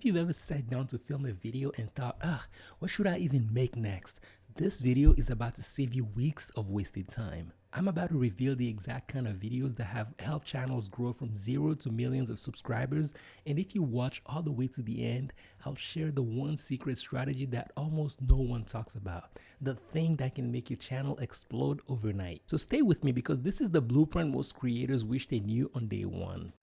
if you've ever sat down to film a video and thought, what should I even make next? This video is about to save you weeks of wasted time. I'm about to reveal the exact kind of videos that have helped channels grow from 0 to millions of subscribers, and if you watch all the way to the end, I'll share the one secret strategy that almost no one talks about, the thing that can make your channel explode overnight. So stay with me because this is the blueprint most creators wish they knew on day one.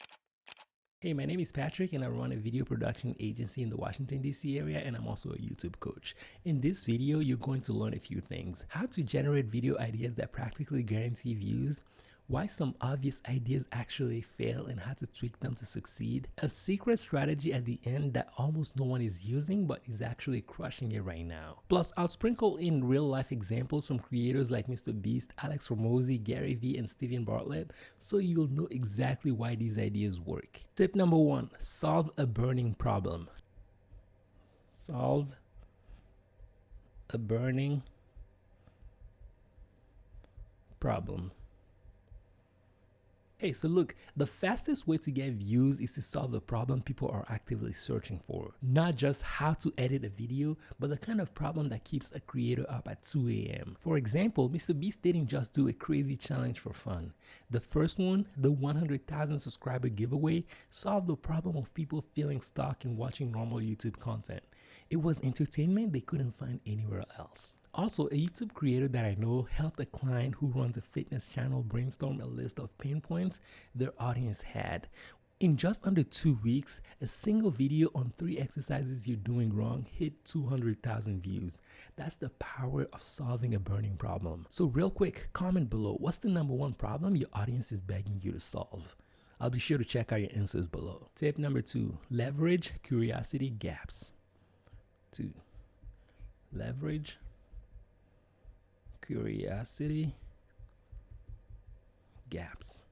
Hey, my name is Patrick and I run a video production agency in the Washington DC area, and I'm also a YouTube coach. In this video, you're going to learn a few things: how to generate video ideas that practically guarantee views, why some obvious ideas actually fail and how to tweak them to succeed, a secret strategy at the end that almost no one is using but is actually crushing it right now. Plus, I'll sprinkle in real life examples from creators like MrBeast, Hormozi, Gary Vee, and Steven Bartlett, so you'll know exactly why these ideas work. Tip number 1, solve a burning problem. Solve a burning problem. Hey, so look, the fastest way to get views is to solve the problem people are actively searching for. Not just how to edit a video, but the kind of problem that keeps a creator up at 2 a.m. For example, MrBeast didn't just do a crazy challenge for fun. The first one, the 100,000 subscriber giveaway, solved the problem of people feeling stuck in watching normal YouTube content. It was entertainment they couldn't find anywhere else. Also, a YouTube creator that I know helped a client who runs a fitness channel brainstorm a list of pain points their audience had. In just under 2 weeks, a single video on 3 exercises you're doing wrong hit 200,000 views. That's the power of solving a burning problem. So real quick, comment below, what's the number 1 problem your audience is begging you to solve? I'll be sure to check out your answers below. Tip number 2, leverage curiosity gaps. 2, leverage curiosity gaps.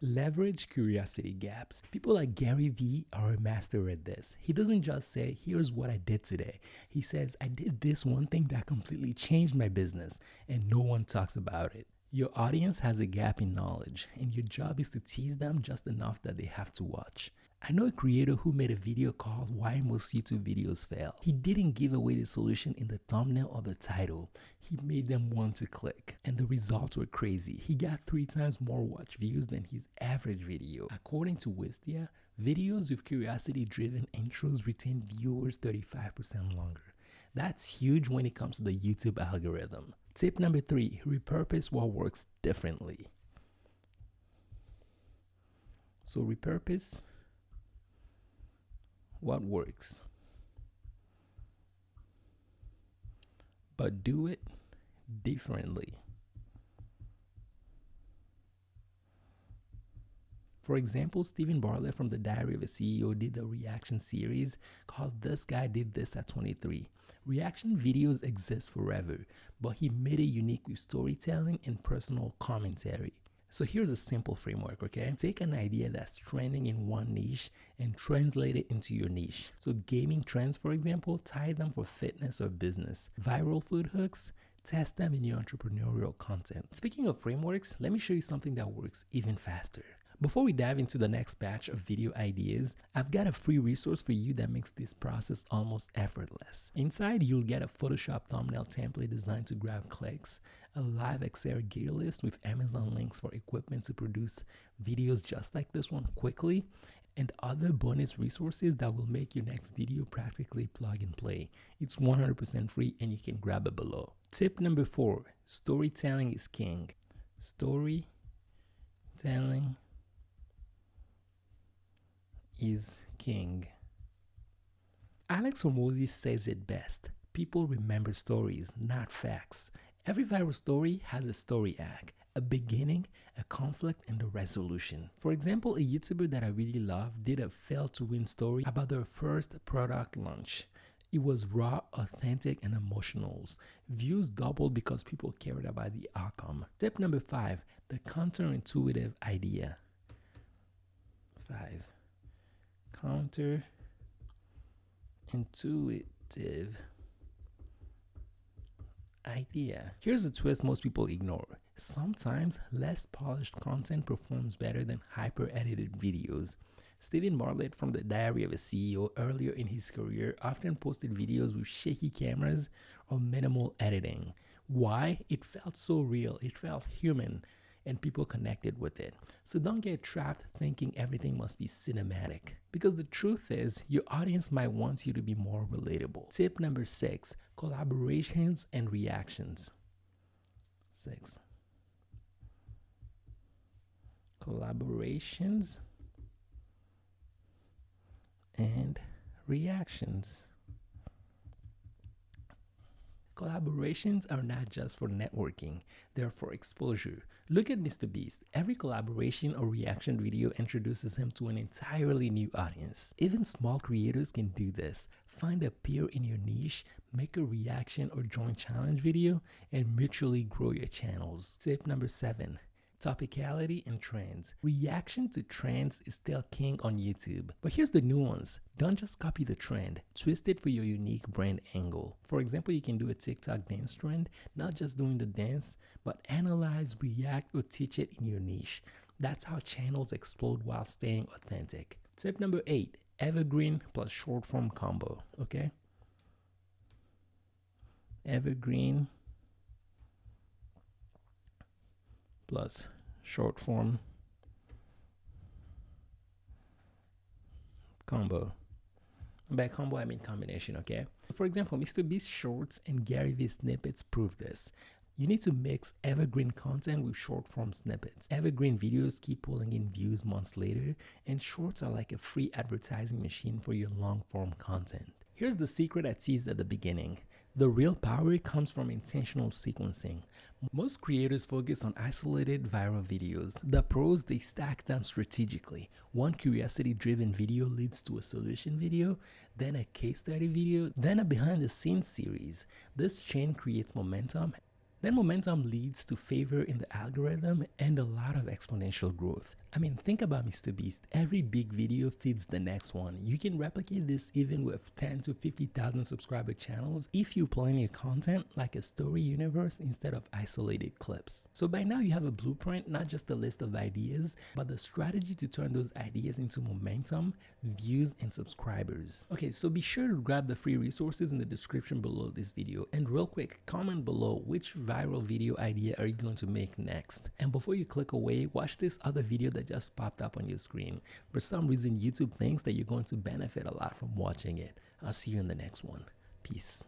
Leverage curiosity gaps. People like Gary Vee are a master at this. He doesn't just say, here's what I did today. He says, I did this one thing that completely changed my business, and no one talks about it. Your audience has a gap in knowledge, and your job is to tease them just enough that they have to watch. I know a creator who made a video called Why Most YouTube Videos Fail. He didn't give away the solution in the thumbnail or the title. He made them want to click, and the results were crazy. He got 3 times more watch views than his average video. According to Wistia, videos with curiosity-driven intros retain viewers 35% longer. That's huge when it comes to the YouTube algorithm. Tip number 3, repurpose what works differently. So repurpose what works, but do it differently. For example, Steven Bartlett from the Diary of a CEO did a reaction series called This Guy Did This at 23. Reaction videos exist forever, but he made it unique with storytelling and personal commentary. So here's a simple framework, okay? Take an idea that's trending in one niche and translate it into your niche. So gaming trends, for example, tie them for fitness or business. Viral food hooks, test them in your entrepreneurial content. Speaking of frameworks, let me show you something that works even faster. Before we dive into the next batch of video ideas, I've got a free resource for you that makes this process almost effortless. Inside, you'll get a Photoshop thumbnail template designed to grab clicks, a live Excel gear list with Amazon links for equipment to produce videos just like this one quickly, and other bonus resources that will make your next video practically plug and play. It's 100% free and you can grab it below. Tip number 4, storytelling is king. Storytelling is king. Hormozi says it best. People remember stories, not facts. Every viral story has a story arc, a beginning, a conflict, and a resolution. For example, a YouTuber that I really love did a fail to win story about their first product launch. It was raw, authentic, and emotional. Views doubled because people cared about the outcome. Tip number 5, the counterintuitive idea. 5. Counterintuitive idea. Here's a twist most people ignore. Sometimes less polished content performs better than hyper edited videos. Steven Bartlett from the Diary of a CEO earlier in his career often posted videos with shaky cameras or minimal editing. Why? It felt so real, it felt human, and people connected with it. So don't get trapped thinking everything must be cinematic, because the truth is your audience might want you to be more relatable. Tip number 6, collaborations and reactions. 6. Collaborations and reactions. Collaborations are not just for networking, they're for exposure. Look at MrBeast. Every collaboration or reaction video introduces him to an entirely new audience. Even small creators can do this. Find a peer in your niche, make a reaction or joint challenge video, and mutually grow your channels. Tip number 7. Topicality and trends. Reaction to trends is still king on YouTube. But here's the nuance. Don't just copy the trend. Twist it for your unique brand angle. For example, you can do a TikTok dance trend, not just doing the dance, but analyze, react, or teach it in your niche. That's how channels explode while staying authentic. Tip number 8, evergreen plus short form combo. Okay? Evergreen plus short form combo. By combo, I mean combination, okay? For example, MrBeast Shorts and Gary Vee snippets prove this. You need to mix evergreen content with short form snippets. Evergreen videos keep pulling in views months later, and shorts are like a free advertising machine for your long form content. Here's the secret I teased at the beginning. The real power comes from intentional sequencing. Most creators focus on isolated viral videos. The pros, they stack them strategically. One curiosity-driven video leads to a solution video, then a case study video, then a behind-the-scenes series. This chain creates momentum. Then momentum leads to favor in the algorithm and a lot of exponential growth. I mean, think about MrBeast. Every big video feeds the next one. You can replicate this even with 10 to 50,000 subscriber channels if you plan your content like a story universe instead of isolated clips. So by now you have a blueprint, not just a list of ideas, but the strategy to turn those ideas into momentum, views, and subscribers. Okay, so be sure to grab the free resources in the description below this video. And real quick, comment below which viral video idea are you going to make next. And before you click away, watch this other video that just popped up on your screen. For some reason, YouTube thinks that you're going to benefit a lot from watching it. I'll see you in the next one. Peace.